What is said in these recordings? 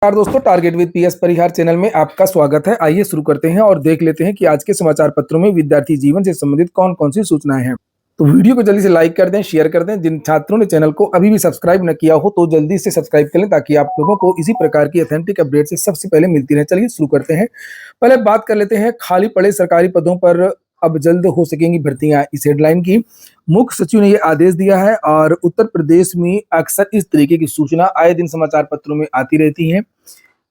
नमस्कार दोस्तों, target with PS Parihar channel में आपका स्वागत है। आइए शुरू करते हैं और देख लेते हैं कि आज के समाचार पत्रों में विद्यार्थी जीवन से संबंधित कौन कौन सी सूचनाएं हैं। तो वीडियो को जल्दी से लाइक कर दें, शेयर कर दें। जिन छात्रों ने चैनल को अभी भी सब्सक्राइब न किया हो तो जल्दी से सब्सक्राइब कर लें ताकि आप लोगों को इसी प्रकार की ऑथेंटिक अपडेट से सबसे पहले मिलती रहे। चलिए शुरू करते हैं। पहले बात कर लेते हैं खाली पड़े सरकारी पदों पर अब जल्द हो सकेंगी भर्तियां, इस हेडलाइन की। मुख्य सचिव ने यह आदेश दिया है और उत्तर प्रदेश में अक्सर इस तरीके की सूचना आए दिन समाचार पत्रों में आती रहती है।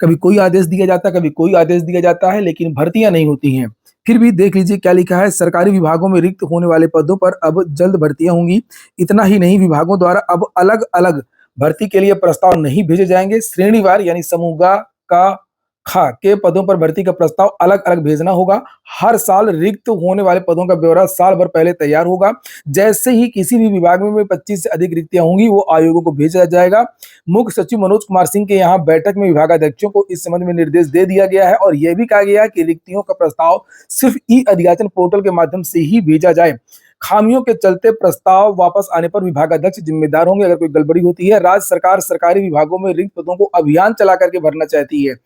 कभी कोई आदेश दिया जाता है, कभी कोई आदेश दिया जाता है, लेकिन भर्तियां नहीं होती हैं। फिर भी देख लीजिए क्या लिखा है। सरकारी विभागों में रिक्त होने वाले पदों पर अब जल्द भर्तियां होंगी। इतना ही नहीं, विभागों द्वारा अब अलग अलग भर्ती के लिए प्रस्ताव नहीं भेजे जाएंगे। श्रेणीवार यानी समूह ग, का, खा के पदों पर भर्ती का प्रस्ताव अलग अलग भेजना होगा। हर साल रिक्त होने वाले पदों का ब्यौरा साल भर पहले तैयार होगा। जैसे ही किसी भी विभाग में 25 से अधिक रिक्तियां होंगी वो आयोगों को भेजा जाएगा। मुख्य सचिव मनोज कुमार सिंह के यहाँ बैठक में विभागाध्यक्षों को इस संबंध में निर्देश दे दिया गया है और यह भी कहा गया है कि रिक्तियों का प्रस्ताव सिर्फ ई अधियाचन पोर्टल के माध्यम से ही भेजा जाए। खामियों के चलते प्रस्ताव वापस आने पर विभागाध्यक्ष जिम्मेदार होंगे अगर कोई गड़बड़ी होती है। राज्य सरकार सरकारी विभागों में रिक्त पदों को अभियान चला करके भरना चाहती है।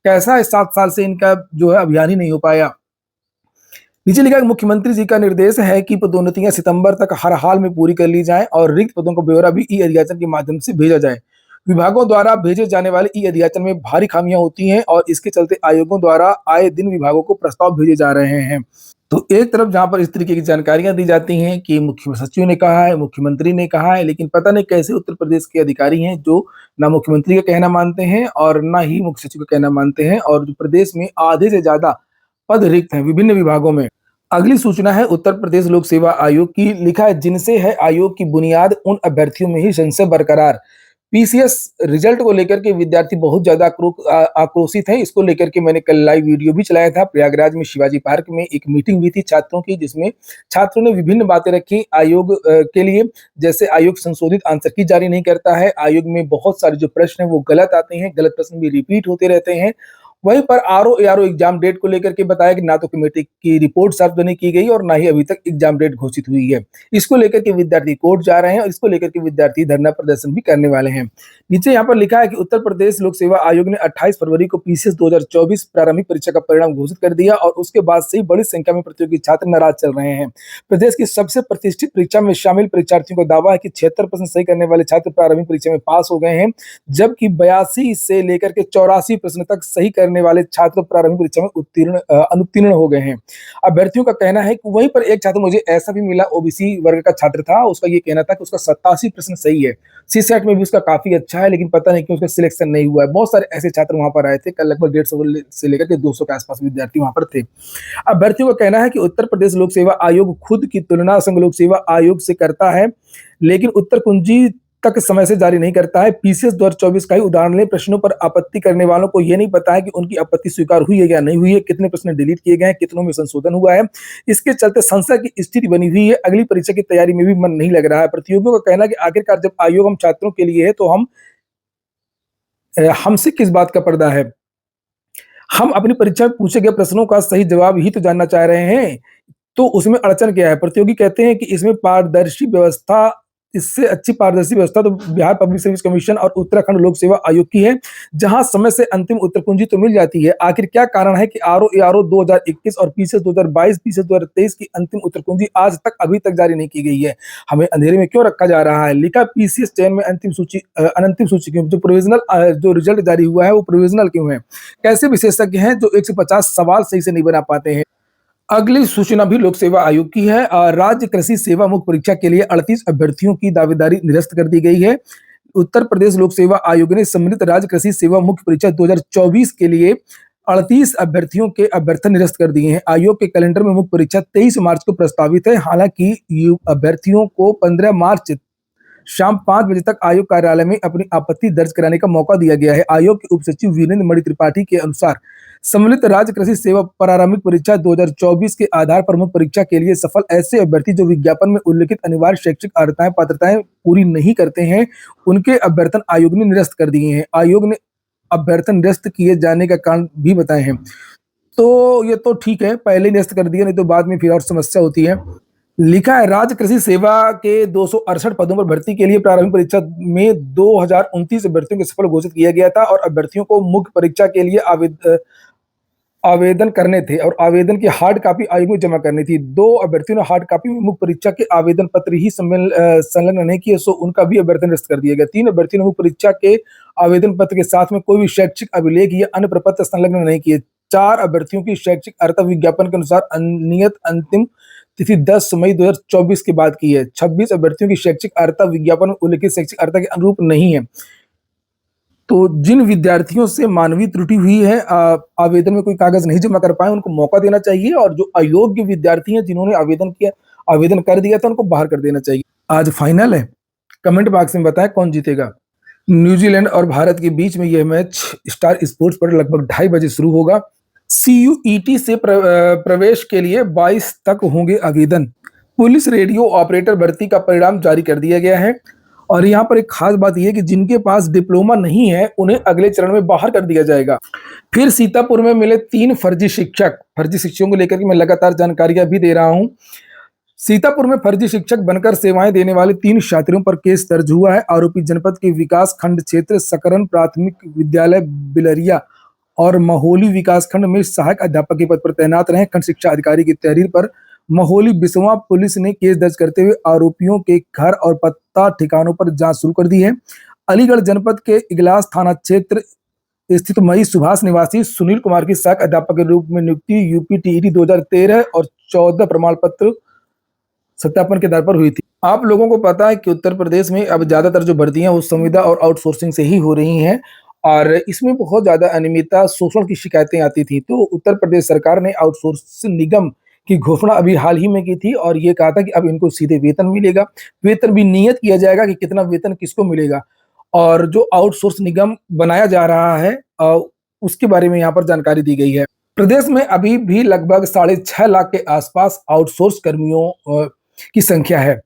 कैसा है, 7 साल से इनका जो है अभियान ही नहीं हो पाया। नीचे लिखा मुख्यमंत्री जी का निर्देश है कि पदोन्नतियां सितंबर तक हर हाल में पूरी कर ली जाएं और रिक्त पदों का ब्यौरा भी ई अधियाचन के माध्यम से भेजा जाए। विभागों द्वारा भेजे जाने वाले ई अधियाचन में भारी खामियां होती हैं और इसके चलते आयोगों द्वारा आए दिन विभागों को प्रस्ताव भेजे जा रहे हैं। तो एक तरफ जहां पर इस तरीके की जानकारियां दी जाती हैं कि मुख्य सचिव ने कहा है, मुख्यमंत्री ने कहा है, लेकिन पता नहीं कैसे उत्तर प्रदेश के अधिकारी हैं जो ना मुख्यमंत्री का कहना मानते हैं और ना ही मुख्य सचिव का कहना मानते हैं और जो प्रदेश में आधे से ज्यादा पद रिक्त हैं विभिन्न विभागों में। अगली सूचना है उत्तर प्रदेश लोक सेवा आयोग की। लिखा है जिनसे है आयोग की बुनियाद उन अभ्यर्थियों में ही संशय बरकरार। पीसीएस रिजल्ट को लेकर के विद्यार्थी बहुत ज्यादा आक्रोशित हैं। इसको लेकर के मैंने कल लाइव वीडियो भी चलाया था। प्रयागराज में शिवाजी पार्क में एक मीटिंग हुई थी छात्रों की, जिसमें छात्रों ने विभिन्न बातें रखी आयोग के लिए। जैसे आयोग संशोधित आंसर की जारी नहीं करता है, आयोग में बहुत सारे जो प्रश्न है वो गलत आते हैं, गलत प्रश्न भी रिपीट होते रहते हैं। वहीं पर आरओ एआरओ एग्जाम डेट को लेकर के बताया कि ना तो कमेटी की रिपोर्ट सार्वजनिक की गई और ना ही अभी तक एग्जाम डेट घोषित हुई है। इसको लेकर के विद्यार्थी कोर्ट जा रहे हैं और इसको लेकर के विद्यार्थी धरना प्रदर्शन भी करने वाले हैं। नीचे यहाँ पर लिखा है कि उत्तर प्रदेश लोक सेवा आयोग ने 28 फरवरी को पीसीएस 2024 प्रारंभिक परीक्षा का परिणाम घोषित कर दिया और उसके बाद से ही बड़ी संख्या में प्रतियोगी छात्र नाराज चल रहे हैं। प्रदेश की सबसे प्रतिष्ठित परीक्षा में शामिल परीक्षार्थियों का दावा है कि 76% सही करने वाले छात्र प्रारंभिक परीक्षा में पास हो गए हैं, जबकि 82 से लेकर के 84% तक सही करने वाले छात्र प्रारंभिक परीक्षा में अनुत्तीर्ण हो गए हैं। अभ्यर्थियों का कहना है कि वहीं पर एक छात्र मुझे ऐसा भी मिला, ओबीसी वर्ग का छात्र था, उसका ये कहना था कि उसका 87% सही है। सीसेट में भी उसका काफी अच्छा है, लेकिन पता नहीं क्यों उसका सिलेक्शन नहीं हुआ है। बहुत सारे ऐसे छात्र वहां पर आए थे। कल लगभग 150 से लेकर के 200 के आसपास विद्यार्थी वहां पर थे। अभ्यर्थियों का कहना है कि उत्तर प्रदेश लोक सेवा आयोग खुद की तुलना संघ लोक सेवा आयोग से करता है, लेकिन उत्तर कुंजी तक समय से जारी नहीं करता है। पीसीएस 2024 का ही उदाहरण लें, प्रश्नों पर आपत्ति करने वालों को यह नहीं पता है कि उनकी आपत्ति स्वीकार हुई है या नहीं हुई है, कितने प्रश्न डिलीट किए गए हैं, कितनों में संशोधन हुआ है। इसके चलते संशय की स्थिति बनी हुई है। अगली परीक्षा की तैयारी में भी मन नहीं लग रहा है। प्रतियोगियों का कहना है कि आखिरकार जब आयोग हम छात्रों के लिए है तो हमसे किस बात का पर्दा है। हम अपनी परीक्षा में पूछे गए प्रश्नों का सही जवाब ही तो जानना चाह रहे हैं, तो उसमें अड़चन क्या है। प्रतियोगी कहते हैं कि इसमें पारदर्शी व्यवस्था, इससे अच्छी पारदर्शी व्यवस्था तो बिहार पब्लिक सर्विस कमीशन और उत्तराखंड लोक सेवा आयोग की है, जहां समय से अंतिम उत्तर कुंजी तो मिल जाती है। आखिर क्या कारण है कि आरओ एआरओ 2021 और पीसीएस 2022 पीसीएस 2023 की अंतिम उत्तर कुंजी आज तक अभी तक जारी नहीं की गई है। हमें अंधेरे में क्यों रखा जा रहा है। लिखा पीसीएस चयन में अंतिम सूची क्यों, जो प्रोविजनल जो रिजल्ट जारी हुआ है वो प्रोविजनल क्यों है। कैसे विशेषज्ञ हैं जो 150 सवाल सही से नहीं बना पाते हैं। अगली सूचना भी लोक सेवा आयोग की है। राज्य कृषि सेवा मुख्य परीक्षा के लिए 38 अभ्यर्थियों की दावेदारी निरस्त कर दी गई है। उत्तर प्रदेश लोक सेवा आयोग ने सम्मिलित राज्य कृषि सेवा मुख्य परीक्षा 2024 के लिए 38 अभ्यर्थियों के अभ्यर्थन निरस्त कर दिए हैं। आयोग के कैलेंडर में मुख्य परीक्षा 23 मार्च को प्रस्तावित है। हालांकि अभ्यर्थियों को 15 मार्च शाम 5 बजे तक आयोग कार्यालय में अपनी आपत्ति दर्ज कराने का मौका दिया गया है। आयोग के उप सचिव वीरेंद्र मणि त्रिपाठी के अनुसार सम्मिलित राज्य कृषि सेवा प्रारंभिक परीक्षा 2024 के आधार पर मुख्य परीक्षा के लिए सफल ऐसे अभ्यर्थी जो विज्ञापन में उल्लिखित अनिवार्य शैक्षिक अर्हताएं पात्रताएं पूरी नहीं करते हैं, उनके अभ्यर्थन आयोग ने निरस्त कर दिए हैं। आयोग ने अभ्यर्थन निरस्त किए जाने का कारण भी बताए हैं। तो ये तो ठीक है, पहले निरस्त कर दिया, नहीं तो बाद में फिर और समस्या होती है। लिखा है राज्य कृषि सेवा के 268 पदों पर भर्ती के लिए प्रारंभिक परीक्षा में 2029 अभ्यर्थियों को सफल घोषित किया गया था और अभ्यर्थियों को मुख्य परीक्षा के लिए आवेदन करने थे और आवेदन की हार्ड कॉपी आयोग में जमा करनी थी। 2 अभ्यर्थियों ने हार्ड कॉपी में मुख्य परीक्षा के आवेदन पत्र ही संलग्न नहीं किए, सो उनका भी आवेदन निरस्त कर दिया गया। 3 अभ्यर्थियों ने मुख्य परीक्षा के आवेदन पत्र के साथ में कोई भी शैक्षिक अभिलेख या अन्य प्रपत्र संलग्न नहीं किए। 4 अभ्यर्थियों की शैक्षिक अर्हता विज्ञापन के अनुसार नियत अंतिम तिथि 10 मई 2024 के बाद की है। 26 अभ्यर्थियों की शैक्षिक अर्हता विज्ञापन में उल्लिखित शैक्षिक अर्हता के अनुरूप नहीं है। तो जिन विद्यार्थियों से मानवीय त्रुटि हुई है, आवेदन में कोई कागज नहीं जमा कर पाए, उनको मौका देना चाहिए और जो अयोग्य विद्यार्थी हैं जिन्होंने आवेदन कर दिया था, उनको बाहर कर देना चाहिए। आज फाइनल है, कमेंट बॉक्स में बताएं कौन जीतेगा। न्यूजीलैंड और भारत के बीच में यह मैच स्टार स्पोर्ट्स पर लगभग 2:30 बजे शुरू होगा। CUET से प्रवेश के लिए 22 तक होंगे आवेदन। पुलिस रेडियो ऑपरेटर भर्ती का परिणाम जारी कर दिया गया है और यहाँ पर एक खास बात यह है कि जिनके पास डिप्लोमा नहीं है उन्हें अगले चरण में बाहर कर दिया जाएगा। फिर सीतापुर में मिले 3 फर्जी शिक्षकों को लेकर के मैं लगातार जानकारियां भी दे रहा हूं। सीतापुर में फर्जी शिक्षक बनकर सेवाएं देने वाले 3 छात्रों पर केस दर्ज हुआ है। आरोपी जनपद के विकास खंड क्षेत्र सकरन प्राथमिक विद्यालय बिलरिया और महोली विकास खंड में सहायक अध्यापक के पद पर तैनात रहे। खंड शिक्षा अधिकारी की तहरीर पर महोली बिसवा पुलिस ने केस दर्ज करते हुए आरोपियों के घर और पत्ता ठिकानों पर जांच शुरू कर दी है। अलीगढ़ जनपद के इगलास थाना क्षेत्र स्थित मई सुभाष निवासी सुनील कुमार की सहायक अध्यापक के रूप में नियुक्ति यूपी टीईटी 2013 और 14 प्रमाण पत्र सत्यापन के आधार पर हुई थी। आप लोगों को पता है कि उत्तर प्रदेश में अब ज्यादातर जो भर्तियां वो संविदा और आउटसोर्सिंग से ही हो रही हैं और इसमें बहुत ज्यादा अनियमितता, शोषण की शिकायतें आती थी। तो उत्तर प्रदेश सरकार ने आउटसोर्सिंग निगम की घोषणा अभी हाल ही में की थी और ये कहा था कि अब इनको सीधे वेतन मिलेगा। वेतन भी नियत किया जाएगा कि कितना वेतन किसको मिलेगा और जो आउटसोर्स निगम बनाया जा रहा है उसके बारे में यहाँ पर जानकारी दी गई है। प्रदेश में अभी भी लगभग 6.5 लाख के आसपास आउटसोर्स कर्मियों की संख्या है।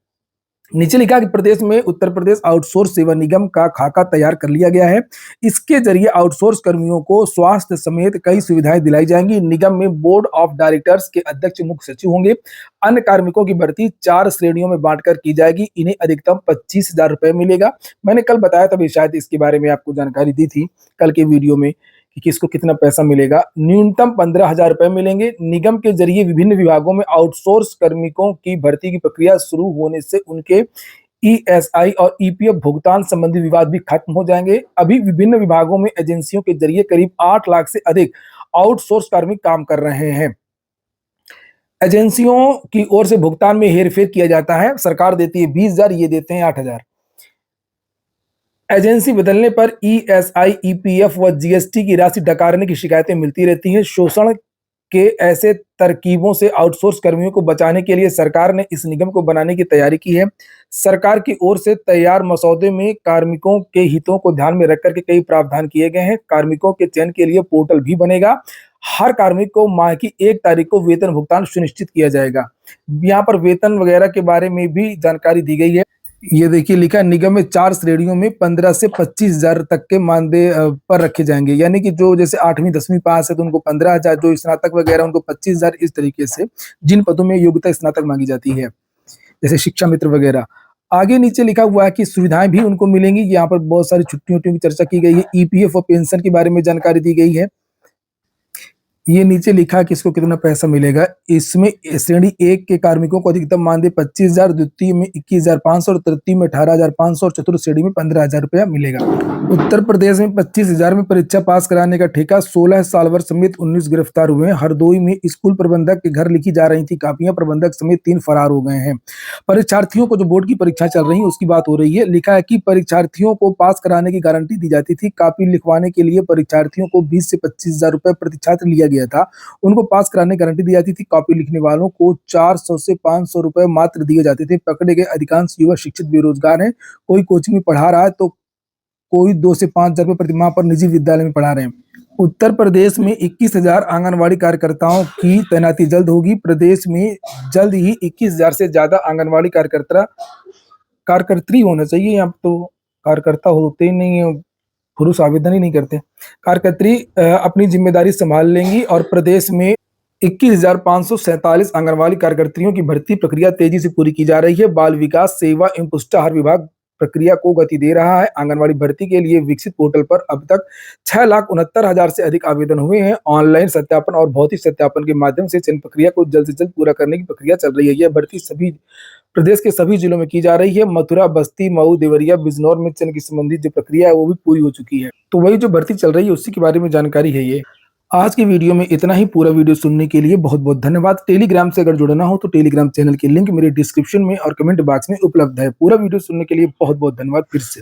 नीचे लिखा कि प्रदेश में उत्तर प्रदेश आउटसोर्स सेवा निगम का खाका तैयार कर लिया गया है। इसके जरिए आउटसोर्स कर्मियों को स्वास्थ्य समेत कई सुविधाएं दिलाई जाएंगी। निगम में बोर्ड ऑफ डायरेक्टर्स के अध्यक्ष मुख्य सचिव होंगे। अन्य कार्मिकों की भर्ती 4 श्रेणियों में बांटकर की जाएगी। इन्हें अधिकतम 25,000 रुपए मिलेगा। मैंने कल बताया था, शायद इसके बारे में आपको जानकारी दी थी कल के वीडियो में कि किसको कितना पैसा मिलेगा। न्यूनतम 15,000 रुपए मिलेंगे। निगम के जरिए विभिन्न विभागों में आउटसोर्स कार्मिकों की भर्ती की प्रक्रिया शुरू होने से उनके ESI और EPF भुगतान संबंधी विवाद भी खत्म हो जाएंगे। अभी विभिन्न विभागों में एजेंसियों के जरिए करीब 8 लाख से अधिक आउटसोर्स कार्मिक काम कर रहे हैं। एजेंसियों की ओर से भुगतान में हेरफेर किया जाता है। सरकार देती है 20,000, ये देते हैं 8,000। एजेंसी बदलने पर ESI, EPF व GST की राशि डकारने की शिकायतें मिलती रहती हैं। शोषण के ऐसे तरकीबों से आउटसोर्स कर्मियों को बचाने के लिए सरकार ने इस निगम को बनाने की तैयारी की है। सरकार की ओर से तैयार मसौदे में कार्मिकों के हितों को ध्यान में रखकर के कई प्रावधान किए गए हैं। कार्मिकों के चयन के लिए पोर्टल भी बनेगा। हर कार्मिक को माह की 1 तारीख को वेतन भुगतान सुनिश्चित किया जाएगा। यहाँ पर वेतन वगैरह के बारे में भी जानकारी दी गई है। ये देखिए लिखा है निगम में 4 श्रेणियों में 15 से 25,000 तक के मानदेय पर रखे जाएंगे। यानी कि जो जैसे 8वीं 10वीं पास है तो उनको 15,000, जो स्नातक वगैरह उनको 25,000, इस तरीके से जिन पदों में योग्यता स्नातक मांगी जाती है, जैसे शिक्षा मित्र वगैरह। आगे नीचे लिखा हुआ है कि सुविधाएं भी उनको मिलेंगी। यहाँ पर बहुत सारी छुट्टियों की चर्चा की गई है। EPF और पेंशन के बारे में जानकारी दी गई है। ये नीचे लिखा है कि इसको कितना पैसा मिलेगा। इसमें श्रेणी 1 के कार्मिकों को अधिकतम मानदेय 25,000, द्वितीय में 21,500 और तृतीय में 18,500 और चतुर्थ श्रेणी में 15,000 रुपया मिलेगा। उत्तर प्रदेश में 25,000 में परीक्षा पास कराने का ठेका। 16 साल वर्ष समेत 19 गिरफ्तार हुए हैं। हरदोई में स्कूल प्रबंधक के घर लिखी जा रही थी कापियां, प्रबंधक समेत 3 फरार हो गए हैं। परीक्षार्थियों को जो बोर्ड की परीक्षा चल रही है उसकी बात हो रही है। लिखा है कि परीक्षार्थियों को पास कराने की गारंटी दी जाती थी। कापी लिखवाने के लिए परीक्षार्थियों को 20 से 25,000 रुपए प्रति छात्र लिया गया था। उनको पास कराने की गारंटी दी जाती थी। कॉपी लिखने वालों को 400 से 500 रुपए मात्र दिए जाते थे। पकड़े गए अधिकांश युवा शिक्षित बेरोजगार हैं। कोई कोचिंग में पढ़ा रहा है तो कोई 2 से 5,000 रुपए प्रतिमाह पर निजी विद्यालय में पढ़ा रहे हैं। उत्तर प्रदेश में 21,000 आंगनवाड़ी कार्यकर्ताओं की तैनाती जल्द होगी। प्रदेश में जल्द ही 21,000 से ज्यादा आंगनवाड़ी कार्यकर्त्री होना चाहिए। यहाँ तो कार्यकर्ता होते ही नहीं है, पुरुष आवेदन ही नहीं करते। कार्यकर्त्री अपनी जिम्मेदारी संभाल लेंगी और प्रदेश में 21,547 आंगनवाड़ी कार्यकर्तियों की भर्ती प्रक्रिया तेजी से पूरी की जा रही है। बाल विकास, सेवा एवं पुष्टाहार विभाग प्रक्रिया को गति दे रहा है। आंगनवाड़ी भर्ती के लिए विकसित पोर्टल पर अब तक 6,69,000 से अधिक आवेदन हुए हैं। ऑनलाइन सत्यापन और भौतिक सत्यापन के माध्यम से चयन प्रक्रिया को जल्द से जल्द पूरा करने की प्रक्रिया चल रही है। यह भर्ती सभी प्रदेश के सभी जिलों में की जा रही है। मथुरा, बस्ती, मऊ, देवरिया, बिजनौर में चयन की संबंधित जो प्रक्रिया है वो भी पूरी हो चुकी है। तो वही जो भर्ती चल रही है उसी के बारे में जानकारी है ये। आज की वीडियो में इतना ही। पूरा वीडियो सुनने के लिए बहुत बहुत धन्यवाद। टेलीग्राम से अगर जुड़ना हो तो टेलीग्राम चैनल की लिंक मेरे डिस्क्रिप्शन में और कमेंट बॉक्स में उपलब्ध है। पूरा वीडियो सुनने के लिए बहुत बहुत धन्यवाद फिर से।